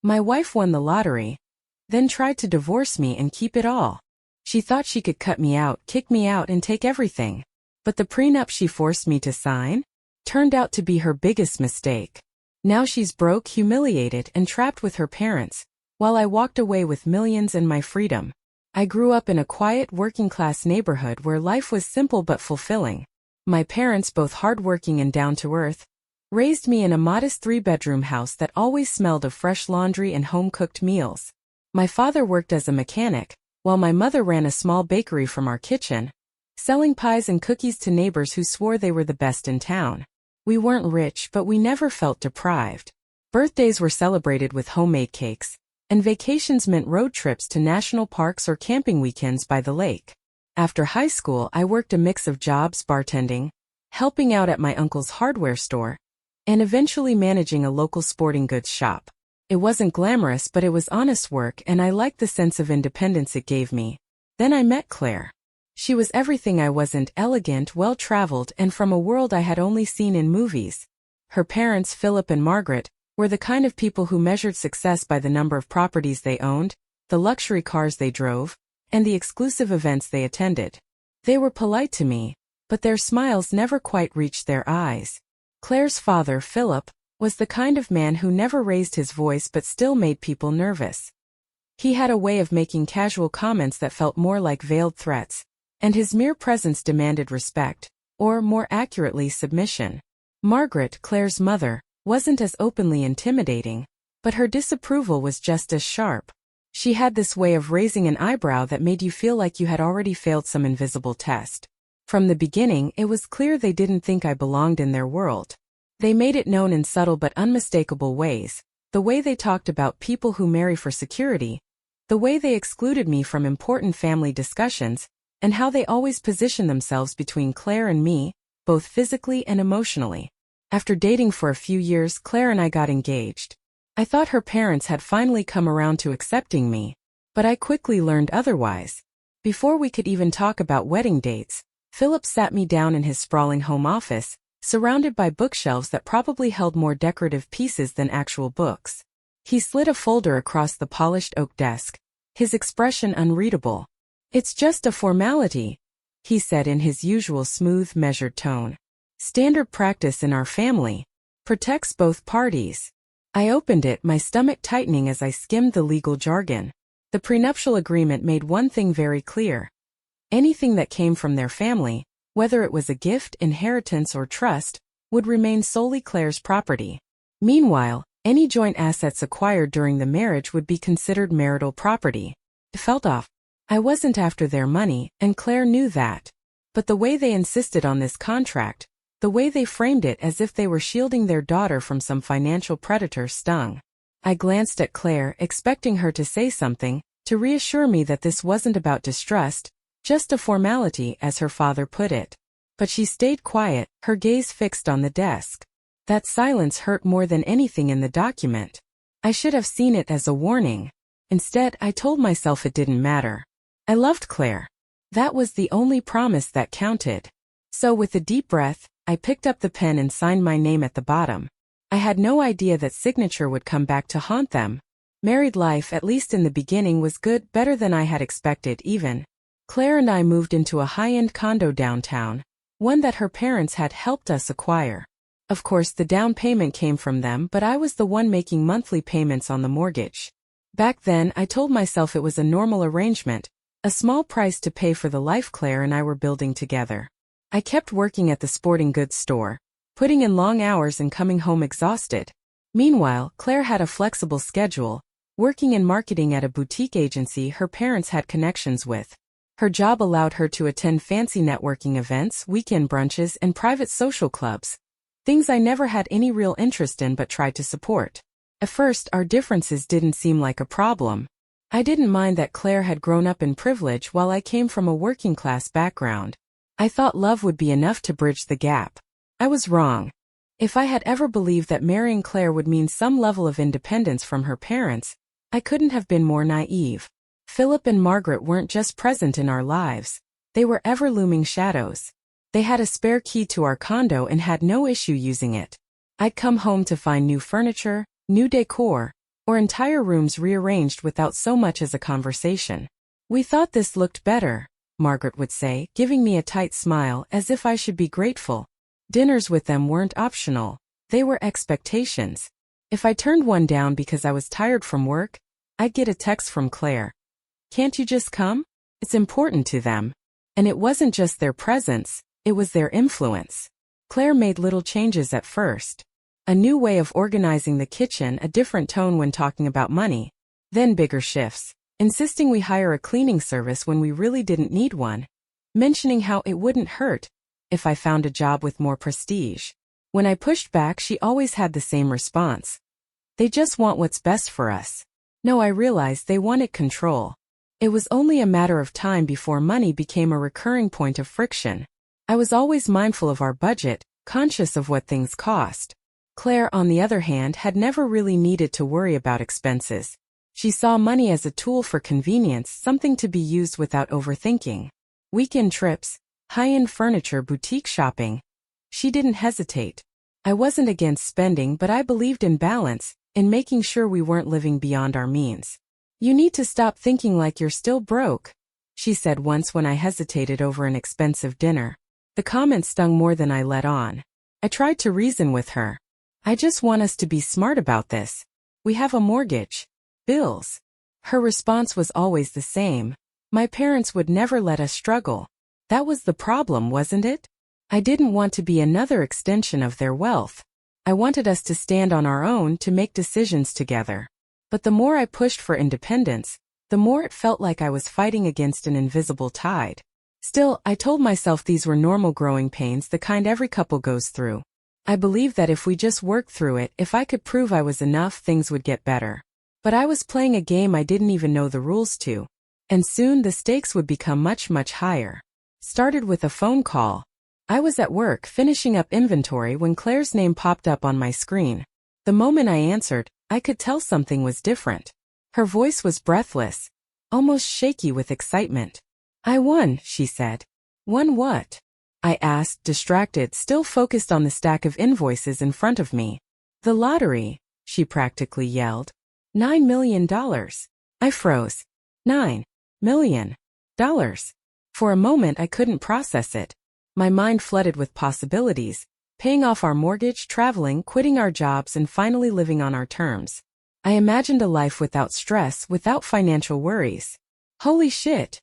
My wife won the lottery, then tried to divorce me and keep it all. She thought she could cut me out, kick me out, and take everything. But the prenup she forced me to sign turned out to be her biggest mistake. Now she's broke, humiliated, and trapped with her parents, while I walked away with millions and my freedom. I grew up in a quiet, working-class neighborhood where life was simple but fulfilling. My parents, both hardworking and down-to-earth, raised me in a modest 3-bedroom house that always smelled of fresh laundry and home-cooked meals. My father worked as a mechanic, while my mother ran a small bakery from our kitchen, selling pies and cookies to neighbors who swore they were the best in town. We weren't rich, but we never felt deprived. Birthdays were celebrated with homemade cakes, and vacations meant road trips to national parks or camping weekends by the lake. After high school, I worked a mix of jobs, bartending, helping out at my uncle's hardware store, and eventually managing a local sporting goods shop. It wasn't glamorous, but it was honest work, and I liked the sense of independence it gave me. Then I met Claire. She was everything I wasn't: elegant, well-traveled, and from a world I had only seen in movies. Her parents, Philip and Margaret, were the kind of people who measured success by the number of properties they owned, the luxury cars they drove, and the exclusive events they attended. They were polite to me, but their smiles never quite reached their eyes. Claire's father, Philip, was the kind of man who never raised his voice but still made people nervous. He had a way of making casual comments that felt more like veiled threats, and his mere presence demanded respect, or more accurately, submission. Margaret, Claire's mother, wasn't as openly intimidating, but her disapproval was just as sharp. She had this way of raising an eyebrow that made you feel like you had already failed some invisible test. From the beginning, it was clear they didn't think I belonged in their world. They made it known in subtle but unmistakable ways: the way they talked about people who marry for security, the way they excluded me from important family discussions, and how they always positioned themselves between Claire and me, both physically and emotionally. After dating for a few years, Claire and I got engaged. I thought her parents had finally come around to accepting me, but I quickly learned otherwise. Before we could even talk about wedding dates, Philip sat me down in his sprawling home office, surrounded by bookshelves that probably held more decorative pieces than actual books. He slid a folder across the polished oak desk, his expression unreadable. "It's just a formality," he said in his usual smooth, measured tone. "Standard practice in our family. Protects both parties." I opened it, my stomach tightening as I skimmed the legal jargon. The prenuptial agreement made one thing very clear. Anything that came from their family, whether it was a gift, inheritance, or trust, would remain solely Claire's property. Meanwhile, any joint assets acquired during the marriage would be considered marital property. It felt off. I wasn't after their money, and Claire knew that. But the way they insisted on this contract, the way they framed it as if they were shielding their daughter from some financial predator, stung. I glanced at Claire, expecting her to say something, to reassure me that this wasn't about distrust, just a formality, as her father put it. But she stayed quiet, her gaze fixed on the desk. That silence hurt more than anything in the document. I should have seen it as a warning. Instead, I told myself it didn't matter. I loved Claire. That was the only promise that counted. So with a deep breath, I picked up the pen and signed my name at the bottom. I had no idea that signature would come back to haunt them. Married life, at least in the beginning, was good, better than I had expected even. Claire and I moved into a high-end condo downtown, one that her parents had helped us acquire. Of course, the down payment came from them, but I was the one making monthly payments on the mortgage. Back then, I told myself it was a normal arrangement, a small price to pay for the life Claire and I were building together. I kept working at the sporting goods store, putting in long hours and coming home exhausted. Meanwhile, Claire had a flexible schedule, working in marketing at a boutique agency her parents had connections with. Her job allowed her to attend fancy networking events, weekend brunches, and private social clubs. Things I never had any real interest in but tried to support. At first, our differences didn't seem like a problem. I didn't mind that Claire had grown up in privilege while I came from a working-class background. I thought love would be enough to bridge the gap. I was wrong. If I had ever believed that marrying Claire would mean some level of independence from her parents, I couldn't have been more naive. Philip and Margaret weren't just present in our lives. They were ever-looming shadows. They had a spare key to our condo and had no issue using it. I'd come home to find new furniture, new decor, or entire rooms rearranged without so much as a conversation. "We thought this looked better," Margaret would say, giving me a tight smile as if I should be grateful. Dinners with them weren't optional. They were expectations. If I turned one down because I was tired from work, I'd get a text from Claire. "Can't you just come?" It's important to them. And it wasn't just their presence, it was their influence. Claire made little changes at first. A new way of organizing the kitchen, a different tone when talking about money. Then bigger shifts, insisting we hire a cleaning service when we really didn't need one. Mentioning how it wouldn't hurt if I found a job with more prestige. When I pushed back, she always had the same response. "They just want what's best for us." No, I realized they wanted control. It was only a matter of time before money became a recurring point of friction. I was always mindful of our budget, conscious of what things cost. Claire, on the other hand, had never really needed to worry about expenses. She saw money as a tool for convenience, something to be used without overthinking. Weekend trips, high-end furniture, boutique shopping. She didn't hesitate. I wasn't against spending, but I believed in balance, in making sure we weren't living beyond our means. "You need to stop thinking like you're still broke," she said once when I hesitated over an expensive dinner. The comment stung more than I let on. I tried to reason with her. "I just want us to be smart about this. We have a mortgage. Bills." Her response was always the same. "My parents would never let us struggle." That was the problem, wasn't it? I didn't want to be another extension of their wealth. I wanted us to stand on our own, to make decisions together. But the more I pushed for independence, the more it felt like I was fighting against an invisible tide. Still, I told myself these were normal growing pains, the kind every couple goes through. I believed that if we just worked through it, if I could prove I was enough, things would get better. But I was playing a game I didn't even know the rules to. And soon the stakes would become much, much higher. Started with a phone call. I was at work, finishing up inventory, when Claire's name popped up on my screen. The moment I answered, I could tell something was different. Her voice was breathless, almost shaky with excitement. "I won," she said. "Won what?" I asked, distracted, still focused on the stack of invoices in front of me. "The lottery," she practically yelled. $9 million. I froze. $9 million. For a moment I couldn't process it. My mind flooded with possibilities. Paying off our mortgage, traveling, quitting our jobs, and finally living on our terms. I imagined a life without stress, without financial worries. "Holy shit,"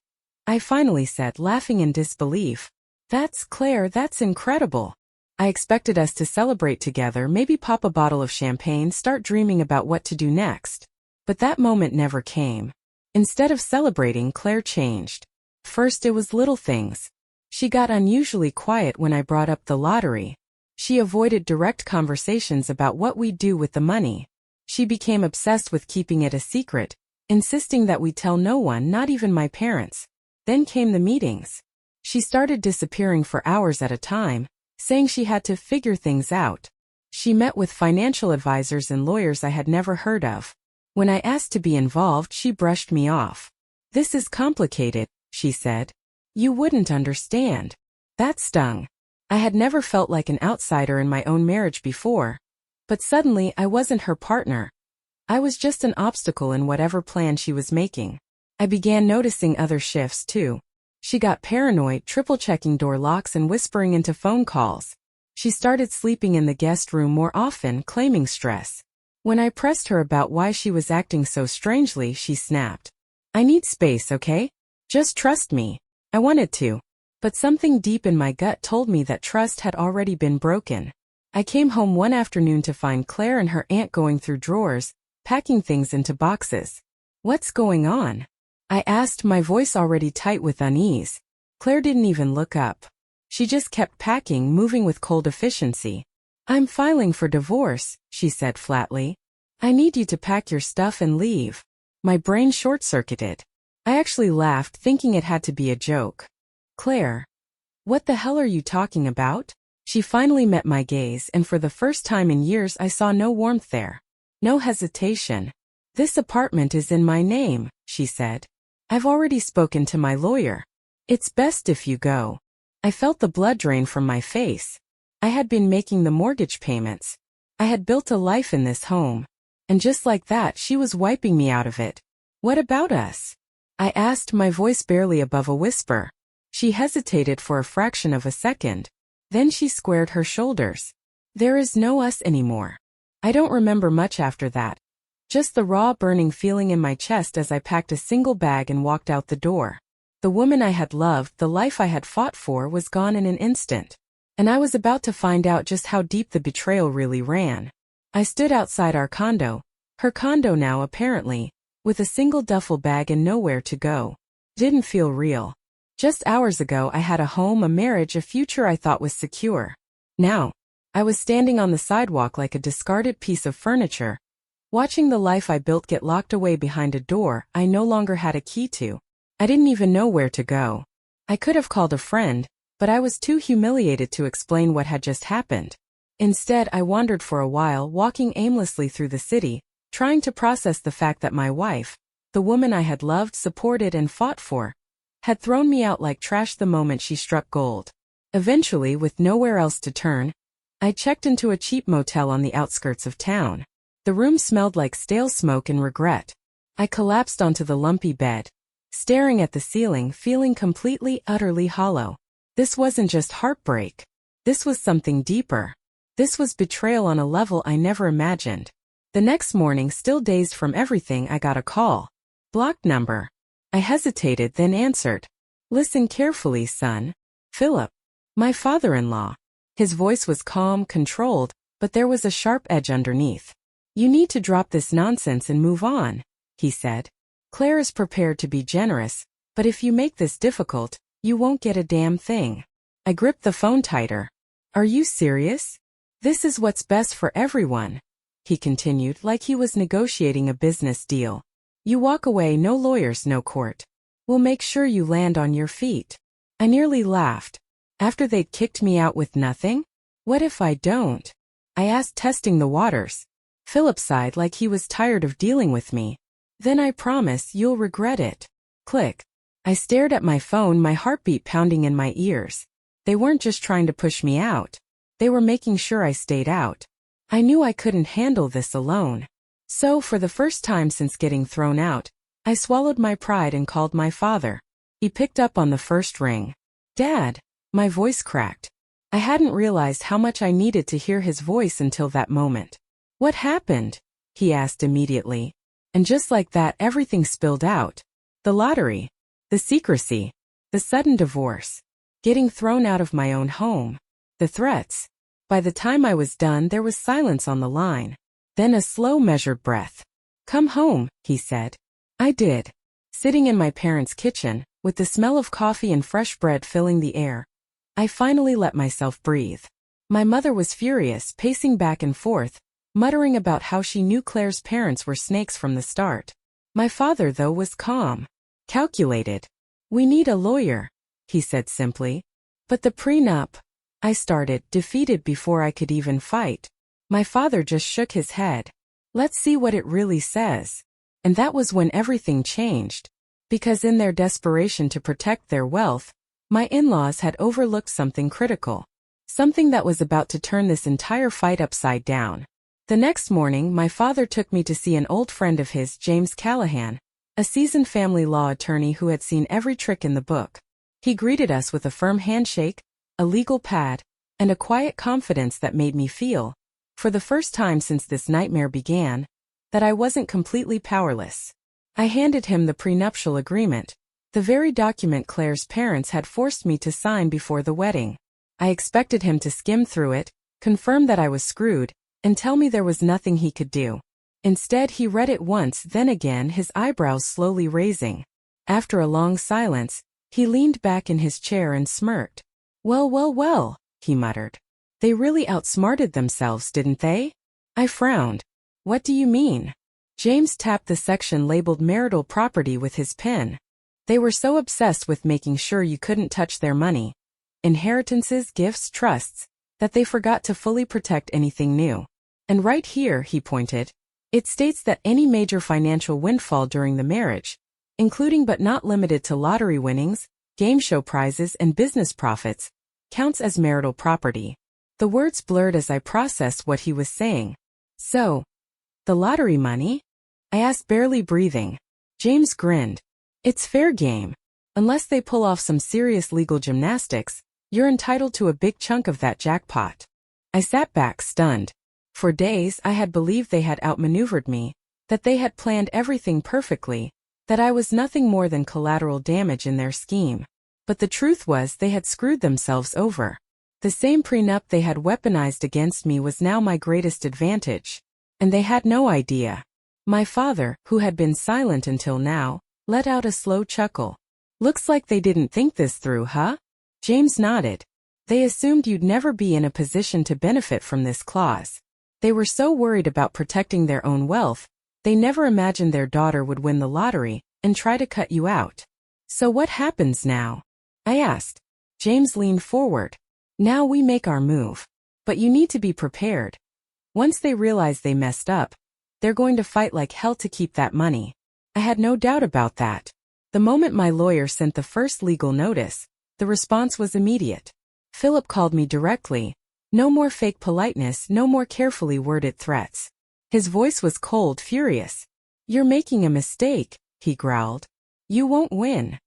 I finally said, laughing in disbelief. "That's Claire, that's incredible." I expected us to celebrate together, maybe pop a bottle of champagne, start dreaming about what to do next. But that moment never came. Instead of celebrating, Claire changed. First it was little things. She got unusually quiet when I brought up the lottery. She avoided direct conversations about what we'd do with the money. She became obsessed with keeping it a secret, insisting that we tell no one, not even my parents. Then came the meetings. She started disappearing for hours at a time, saying she had to figure things out. She met with financial advisors and lawyers I had never heard of. When I asked to be involved, she brushed me off. "This is complicated," she said. "You wouldn't understand." That stung. I had never felt like an outsider in my own marriage before. But suddenly I wasn't her partner. I was just an obstacle in whatever plan she was making. I began noticing other shifts too. She got paranoid, triple-checking door locks and whispering into phone calls. She started sleeping in the guest room more often, claiming stress. When I pressed her about why she was acting so strangely, she snapped. "I need space, okay? Just trust me." I wanted to. But something deep in my gut told me that trust had already been broken. I came home one afternoon to find Claire and her aunt going through drawers, packing things into boxes. "What's going on?" I asked, my voice already tight with unease. Claire didn't even look up. She just kept packing, moving with cold efficiency. "I'm filing for divorce," she said flatly. "I need you to pack your stuff and leave." My brain short-circuited. I actually laughed, thinking it had to be a joke. "Claire, what the hell are you talking about?" She finally met my gaze, and for the first time in years I saw no warmth there. No hesitation. "This apartment is in my name," she said. "I've already spoken to my lawyer. It's best if you go." I felt the blood drain from my face. I had been making the mortgage payments. I had built a life in this home. And just like that, she was wiping me out of it. What about us? I asked, my voice barely above a whisper. She hesitated for a fraction of a second. Then she squared her shoulders. There is no us anymore. I don't remember much after that. Just the raw, burning feeling in my chest as I packed a single bag and walked out the door. The woman I had loved, the life I had fought for, was gone in an instant. And I was about to find out just how deep the betrayal really ran. I stood outside our condo, her condo now apparently, with a single duffel bag and nowhere to go. Didn't feel real. Just hours ago I had a home, a marriage, a future I thought was secure. Now, I was standing on the sidewalk like a discarded piece of furniture, watching the life I built get locked away behind a door I no longer had a key to. I didn't even know where to go. I could have called a friend, but I was too humiliated to explain what had just happened. Instead, I wandered for a while, walking aimlessly through the city, trying to process the fact that my wife, the woman I had loved, supported, and fought for, had thrown me out like trash the moment she struck gold. Eventually, with nowhere else to turn, I checked into a cheap motel on the outskirts of town. The room smelled like stale smoke and regret. I collapsed onto the lumpy bed, staring at the ceiling, feeling completely, utterly hollow. This wasn't just heartbreak. This was something deeper. This was betrayal on a level I never imagined. The next morning, still dazed from everything, I got a call. Blocked number. I hesitated, then answered. Listen carefully, son. Philip. My father-in-law. His voice was calm, controlled, but there was a sharp edge underneath. You need to drop this nonsense and move on, he said. Claire is prepared to be generous, but if you make this difficult, you won't get a damn thing. I gripped the phone tighter. Are you serious? This is what's best for everyone, he continued, like he was negotiating a business deal. You walk away, no lawyers, no court. We'll make sure you land on your feet. I nearly laughed. After they'd kicked me out with nothing? What if I don't? I asked, testing the waters. Philip sighed like he was tired of dealing with me. Then I promise you'll regret it. Click. I stared at my phone, my heartbeat pounding in my ears. They weren't just trying to push me out. They were making sure I stayed out. I knew I couldn't handle this alone. So, for the first time since getting thrown out, I swallowed my pride and called my father. He picked up on the first ring. Dad. My voice cracked. I hadn't realized how much I needed to hear his voice until that moment. What happened? He asked immediately. And just like that, everything spilled out. The lottery. The secrecy. The sudden divorce. Getting thrown out of my own home. The threats. By the time I was done, there was silence on the line. Then a slow, measured breath. Come home, he said. I did. Sitting in my parents' kitchen, with the smell of coffee and fresh bread filling the air, I finally let myself breathe. My mother was furious, pacing back and forth, muttering about how she knew Claire's parents were snakes from the start. My father, though, was calm. Calculated. We need a lawyer, he said simply. But the prenup, I started, defeated before I could even fight. My father just shook his head. Let's see what it really says. And that was when everything changed. Because in their desperation to protect their wealth, my in-laws had overlooked something critical. Something that was about to turn this entire fight upside down. The next morning, my father took me to see an old friend of his, James Callahan, a seasoned family law attorney who had seen every trick in the book. He greeted us with a firm handshake, a legal pad, and a quiet confidence that made me feel, for the first time since this nightmare began, that I wasn't completely powerless. I handed him the prenuptial agreement, the very document Claire's parents had forced me to sign before the wedding. I expected him to skim through it, confirm that I was screwed, and tell me there was nothing he could do. Instead, he read it once, then again, his eyebrows slowly raising. After a long silence, he leaned back in his chair and smirked. Well, well, well, he muttered. They really outsmarted themselves, didn't they? I frowned. What do you mean? James tapped the section labeled marital property with his pen. They were so obsessed with making sure you couldn't touch their money, inheritances, gifts, trusts, that they forgot to fully protect anything new. And right here, he pointed, it states that any major financial windfall during the marriage, including but not limited to lottery winnings, game show prizes, and business profits, counts as marital property. The words blurred as I processed what he was saying. So, The lottery money? I asked, barely breathing. James grinned. It's fair game. Unless they pull off some serious legal gymnastics, you're entitled to a big chunk of that jackpot. I sat back, stunned. For days I had believed they had outmaneuvered me, that they had planned everything perfectly, that I was nothing more than collateral damage in their scheme. But the truth was they had screwed themselves over. The same prenup they had weaponized against me was now my greatest advantage. And they had no idea. My father, who had been silent until now, let out a slow chuckle. Looks like they didn't think this through, huh? James nodded. They assumed you'd never be in a position to benefit from this clause. They were so worried about protecting their own wealth, they never imagined their daughter would win the lottery and try to cut you out. So what happens now? I asked. James leaned forward. Now we make our move. But you need to be prepared. Once they realize they messed up, they're going to fight like hell to keep that money. I had no doubt about that. The moment my lawyer sent the first legal notice, the response was immediate. Philip called me directly. No more fake politeness, no more carefully worded threats. His voice was cold, furious. You're making a mistake, he growled. You won't win.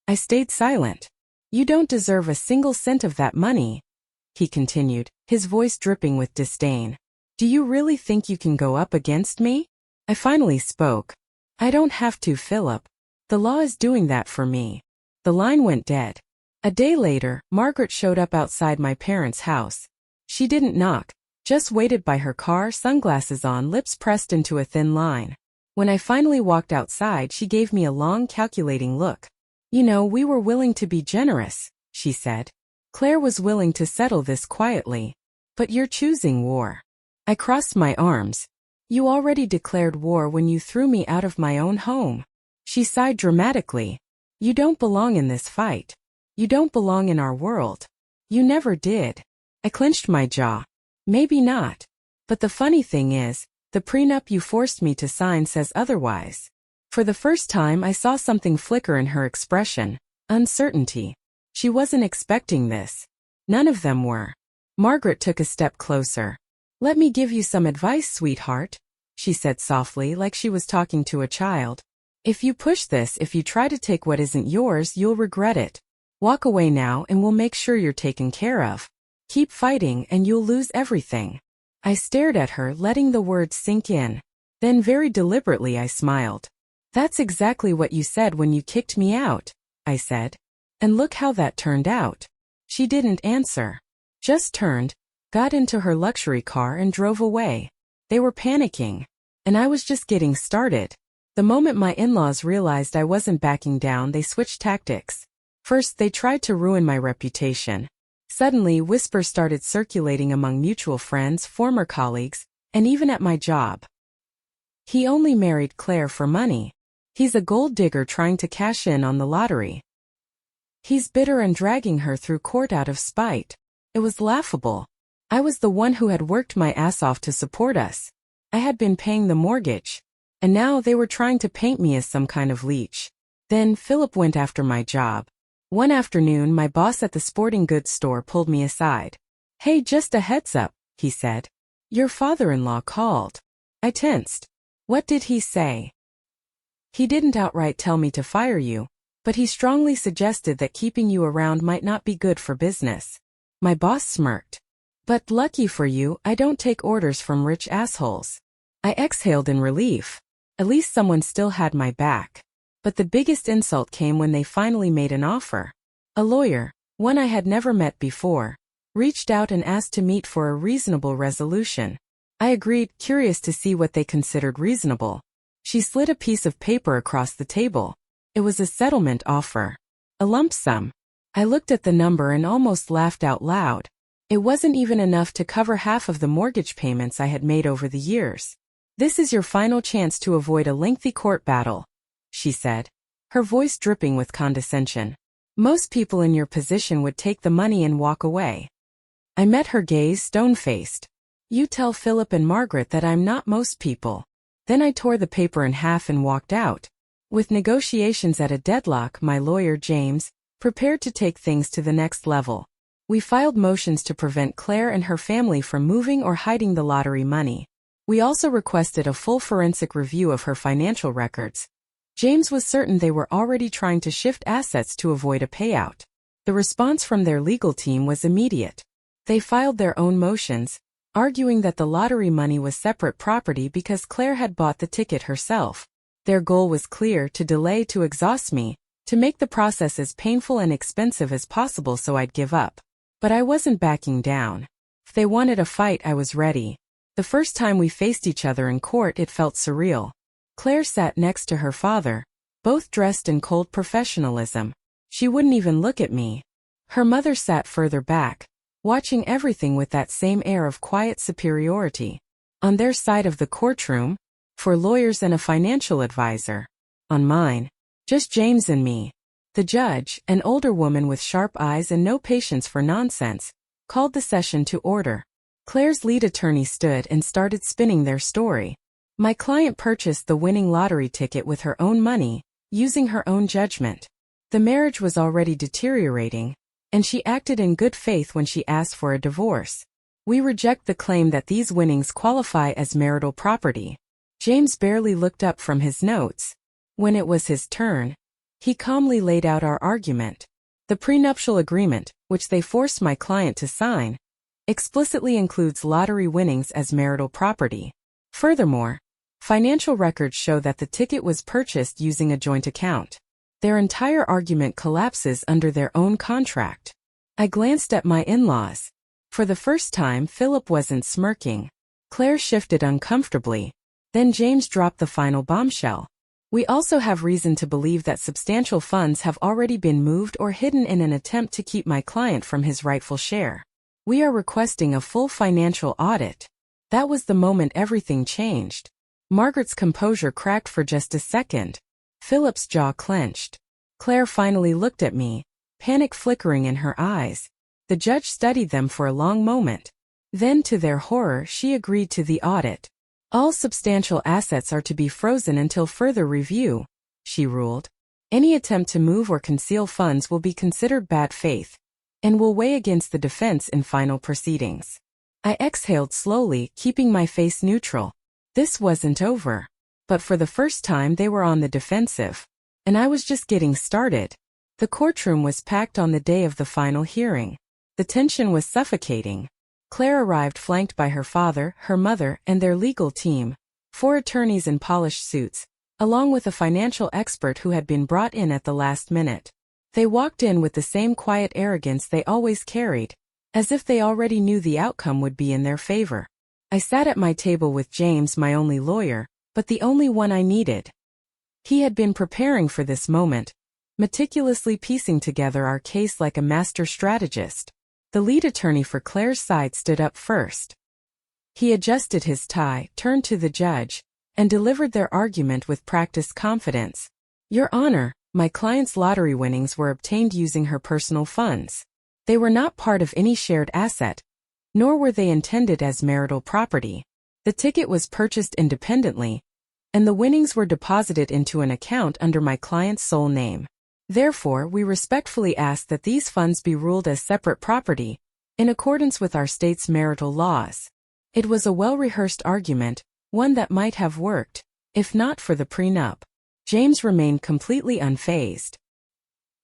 I stayed silent. You don't deserve a single cent of that money, he continued, his voice dripping with disdain. Do you really think you can go up against me? I finally spoke. I don't have to, Philip. The law is doing that for me. The line went dead. A day later, Margaret showed up outside my parents' house. She didn't knock, just waited by her car, sunglasses on, lips pressed into a thin line. When I finally walked outside, she gave me a long, calculating look. You know, we were willing to be generous, she said. Claire was willing to settle this quietly. But you're choosing war. I crossed my arms. You already declared war when you threw me out of my own home. She sighed dramatically. You don't belong in this fight. You don't belong in our world. You never did. I clenched my jaw. Maybe not. But the funny thing is, the prenup you forced me to sign says otherwise. For the first time I saw something flicker in her expression. Uncertainty. She wasn't expecting this. None of them were. Margaret took a step closer. Let me give you some advice, sweetheart, she said softly, like she was talking to a child. If you push this, if you try to take what isn't yours, you'll regret it. Walk away now and we'll make sure you're taken care of. Keep fighting and you'll lose everything. I stared at her, letting the words sink in. Then very deliberately I smiled. That's exactly what you said when you kicked me out, I said. And look how that turned out. She didn't answer. Just turned, got into her luxury car and drove away. They were panicking. And I was just getting started. The moment my in-laws realized I wasn't backing down, they switched tactics. First, they tried to ruin my reputation. Suddenly, whispers started circulating among mutual friends, former colleagues, and even at my job. He only married Claire for money. He's a gold digger trying to cash in on the lottery. He's bitter and dragging her through court out of spite. It was laughable. I was the one who had worked my ass off to support us. I had been paying the mortgage. And now they were trying to paint me as some kind of leech. Then Philip went after my job. One afternoon, my boss at the sporting goods store pulled me aside. Hey, just a heads up, he said. Your father-in-law called. I tensed. What did he say? He didn't outright tell me to fire you, but he strongly suggested that keeping you around might not be good for business. My boss smirked. But lucky for you, I don't take orders from rich assholes. I exhaled in relief. At least someone still had my back. But the biggest insult came when they finally made an offer. A lawyer, one I had never met before, reached out and asked to meet for a reasonable resolution. I agreed, curious to see what they considered reasonable. She slid a piece of paper across the table. It was a settlement offer. A lump sum. I looked at the number and almost laughed out loud. It wasn't even enough to cover half of the mortgage payments I had made over the years. This is your final chance to avoid a lengthy court battle, she said, her voice dripping with condescension. Most people in your position would take the money and walk away. I met her gaze, stone-faced. You tell Philip and Margaret that I'm not most people. Then I tore the paper in half and walked out. With negotiations at a deadlock, my lawyer, James, prepared to take things to the next level. We filed motions to prevent Claire and her family from moving or hiding the lottery money. We also requested a full forensic review of her financial records. James was certain they were already trying to shift assets to avoid a payout. The response from their legal team was immediate. They filed their own motions, arguing that the lottery money was separate property because Claire had bought the ticket herself. Their goal was clear: to delay, to exhaust me, to make the process as painful and expensive as possible so I'd give up. But I wasn't backing down. If they wanted a fight, I was ready. The first time we faced each other in court, it felt surreal. Claire sat next to her father, both dressed in cold professionalism. She wouldn't even look at me. Her mother sat further back, watching everything with that same air of quiet superiority. On their side of the courtroom, four lawyers and a financial advisor. On mine, just James and me. The judge, an older woman with sharp eyes and no patience for nonsense, called the session to order. Claire's lead attorney stood and started spinning their story. My client purchased the winning lottery ticket with her own money, using her own judgment. The marriage was already deteriorating, and she acted in good faith when she asked for a divorce. We reject the claim that these winnings qualify as marital property. James barely looked up from his notes. When it was his turn, he calmly laid out our argument. The prenuptial agreement, which they forced my client to sign, explicitly includes lottery winnings as marital property. Furthermore, financial records show that the ticket was purchased using a joint account. Their entire argument collapses under their own contract. I glanced at my in-laws. For the first time, Philip wasn't smirking. Claire shifted uncomfortably. Then James dropped the final bombshell. We also have reason to believe that substantial funds have already been moved or hidden in an attempt to keep my client from his rightful share. We are requesting a full financial audit. That was the moment everything changed. Margaret's composure cracked for just a second. Philip's jaw clenched. Claire finally looked at me, panic flickering in her eyes. The judge studied them for a long moment. Then, to their horror, she agreed to the audit. All substantial assets are to be frozen until further review, she ruled. Any attempt to move or conceal funds will be considered bad faith, and will weigh against the defense in final proceedings. I exhaled slowly, keeping my face neutral. This wasn't over. But for the first time they were on the defensive. And I was just getting started. The courtroom was packed on the day of the final hearing. The tension was suffocating. Claire arrived flanked by her father, her mother, and their legal team, 4 attorneys in polished suits, along with a financial expert who had been brought in at the last minute. They walked in with the same quiet arrogance they always carried, as if they already knew the outcome would be in their favor. I sat at my table with James, my only lawyer, but the only one I needed. He had been preparing for this moment, meticulously piecing together our case like a master strategist. The lead attorney for Claire's side stood up first. He adjusted his tie, turned to the judge, and delivered their argument with practiced confidence. Your Honor, my client's lottery winnings were obtained using her personal funds. They were not part of any shared asset, nor were they intended as marital property. The ticket was purchased independently, and the winnings were deposited into an account under my client's sole name. Therefore, we respectfully ask that these funds be ruled as separate property, in accordance with our state's marital laws. It was a well-rehearsed argument, one that might have worked, if not for the prenup. James remained completely unfazed.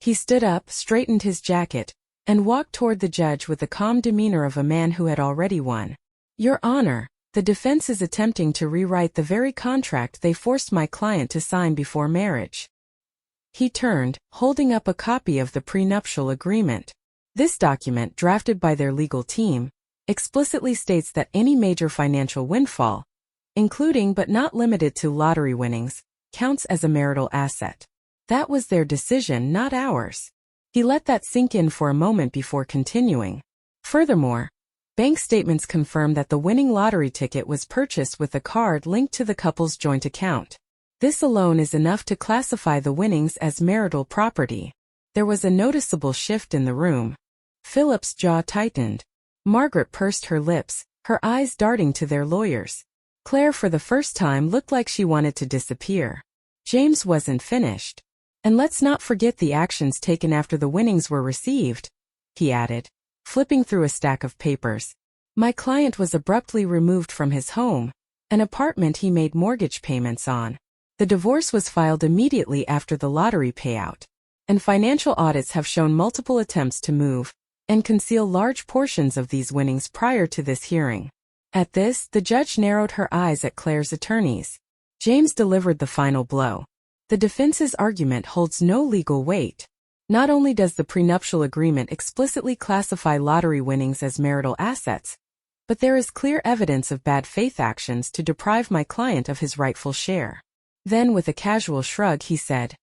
He stood up, straightened his jacket, and walked toward the judge with the calm demeanor of a man who had already won. Your Honor, the defense is attempting to rewrite the very contract they forced my client to sign before marriage. He turned, holding up a copy of the prenuptial agreement. This document, drafted by their legal team, explicitly states that any major financial windfall, including but not limited to lottery winnings, counts as a marital asset. That was their decision, not ours. He let that sink in for a moment before continuing. Furthermore, bank statements confirm that the winning lottery ticket was purchased with a card linked to the couple's joint account. This alone is enough to classify the winnings as marital property. There was a noticeable shift in the room. Philip's jaw tightened. Margaret pursed her lips, her eyes darting to their lawyers. Claire for the first time looked like she wanted to disappear. James wasn't finished. And let's not forget the actions taken after the winnings were received, he added, flipping through a stack of papers. My client was abruptly removed from his home, an apartment he made mortgage payments on. The divorce was filed immediately after the lottery payout, and financial audits have shown multiple attempts to move and conceal large portions of these winnings prior to this hearing. At this, the judge narrowed her eyes at Claire's attorneys. James delivered the final blow. The defense's argument holds no legal weight. Not only does the prenuptial agreement explicitly classify lottery winnings as marital assets, but there is clear evidence of bad faith actions to deprive my client of his rightful share. Then, with a casual shrug, he said,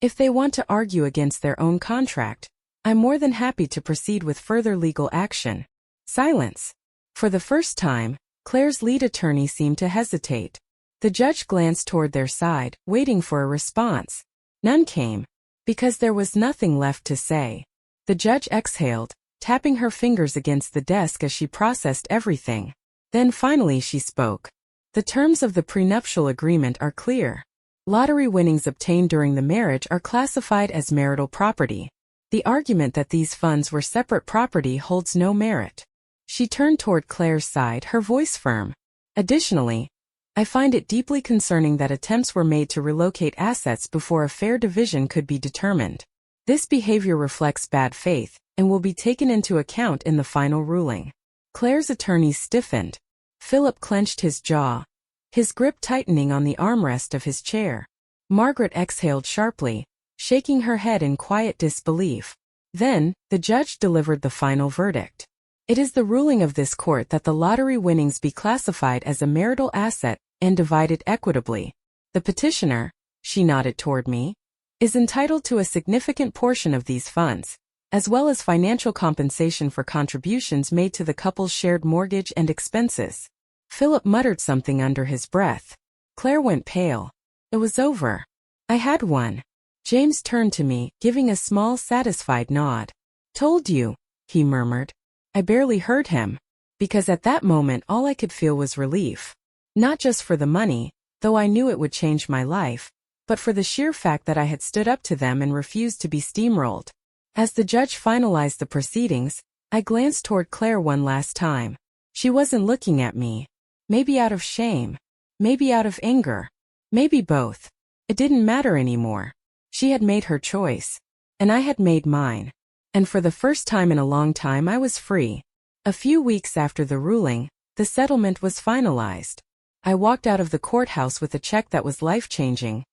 "If they want to argue against their own contract, I'm more than happy to proceed with further legal action." Silence. For the first time, Claire's lead attorney seemed to hesitate. The judge glanced toward their side, waiting for a response. None came, because there was nothing left to say. The judge exhaled, tapping her fingers against the desk as she processed everything. Then finally she spoke. "The terms of the prenuptial agreement are clear. Lottery winnings obtained during the marriage are classified as marital property. The argument that these funds were separate property holds no merit." She turned toward Claire's side, her voice firm. "Additionally, I find it deeply concerning that attempts were made to relocate assets before a fair division could be determined. This behavior reflects bad faith and will be taken into account in the final ruling." Claire's attorneys stiffened. Philip clenched his jaw, his grip tightening on the armrest of his chair. Margaret exhaled sharply, shaking her head in quiet disbelief. Then, the judge delivered the final verdict. "It is the ruling of this court that the lottery winnings be classified as a marital asset and divided equitably. The petitioner," she nodded toward me, "is entitled to a significant portion of these funds, as well as financial compensation for contributions made to the couple's shared mortgage and expenses." Philip muttered something under his breath. Claire went pale. It was over. I had won. James turned to me, giving a small, satisfied nod. "Told you," he murmured. I barely heard him, because at that moment all I could feel was relief. Not just for the money, though I knew it would change my life, but for the sheer fact that I had stood up to them and refused to be steamrolled. As the judge finalized the proceedings, I glanced toward Claire one last time. She wasn't looking at me. Maybe out of shame. Maybe out of anger. Maybe both. It didn't matter anymore. She had made her choice. And I had made mine. And for the first time in a long time I was free. A few weeks after the ruling, the settlement was finalized. I walked out of the courthouse with a check that was life-changing.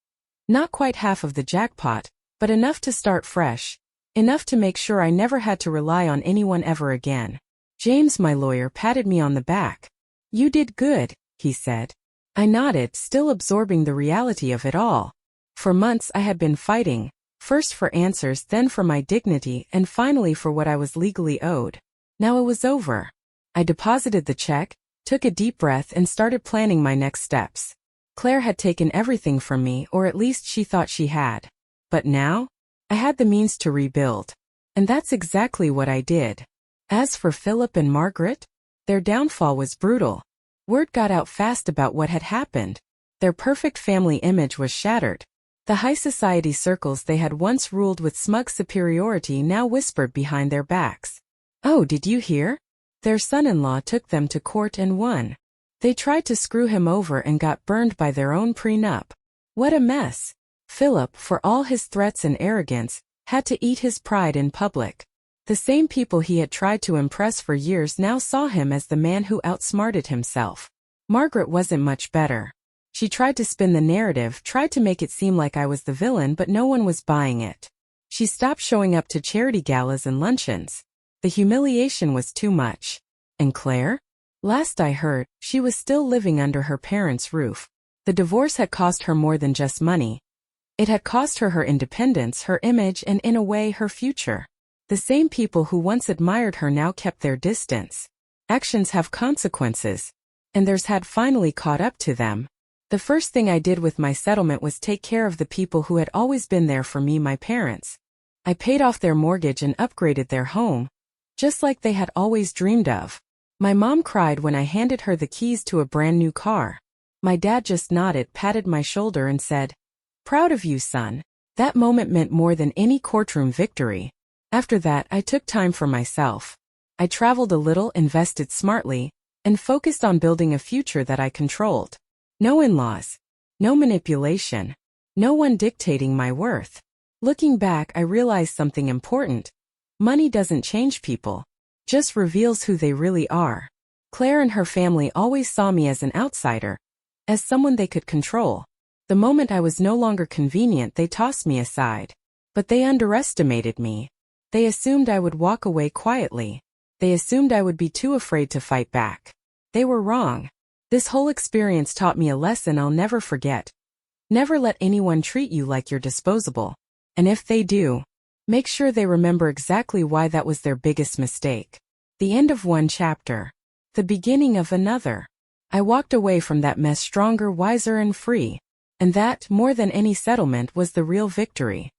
Not quite half of the jackpot, but enough to start fresh. Enough to make sure I never had to rely on anyone ever again. James, my lawyer, patted me on the back. "You did good," he said. I nodded, still absorbing the reality of it all. For months I had been fighting, first for answers, then for my dignity, and finally for what I was legally owed. Now it was over. I deposited the check, took a deep breath, and started planning my next steps. Claire had taken everything from me, or at least she thought she had. But now, I had the means to rebuild. And that's exactly what I did. As for Philip and Margaret, their downfall was brutal. Word got out fast about what had happened. Their perfect family image was shattered. The high society circles they had once ruled with smug superiority now whispered behind their backs. "Oh, did you hear? Their son-in-law took them to court and won. They tried to screw him over and got burned by their own prenup. What a mess." Philip, for all his threats and arrogance, had to eat his pride in public. The same people he had tried to impress for years now saw him as the man who outsmarted himself. Margaret wasn't much better. She tried to spin the narrative, tried to make it seem like I was the villain, but no one was buying it. She stopped showing up to charity galas and luncheons. The humiliation was too much. And Claire? Last I heard, she was still living under her parents' roof. The divorce had cost her more than just money. It had cost her her independence, her image, and in a way, her future. The same people who once admired her now kept their distance. Actions have consequences. And theirs had finally caught up to them. The first thing I did with my settlement was take care of the people who had always been there for me, my parents. I paid off their mortgage and upgraded their home, just like they had always dreamed of. My mom cried when I handed her the keys to a brand new car. My dad just nodded, patted my shoulder, and said, "Proud of you, son." That moment meant more than any courtroom victory. After that, I took time for myself. I traveled a little, invested smartly, and focused on building a future that I controlled. No in-laws. No manipulation. No one dictating my worth. Looking back, I realized something important. Money doesn't change people, just reveals who they really are. Claire and her family always saw me as an outsider, as someone they could control. The moment I was no longer convenient, they tossed me aside. But they underestimated me. They assumed I would walk away quietly. They assumed I would be too afraid to fight back. They were wrong. This whole experience taught me a lesson I'll never forget. Never let anyone treat you like you're disposable. And if they do, make sure they remember exactly why that was their biggest mistake. The end of one chapter. The beginning of another. I walked away from that mess stronger, wiser, and free. And that, more than any settlement, was the real victory.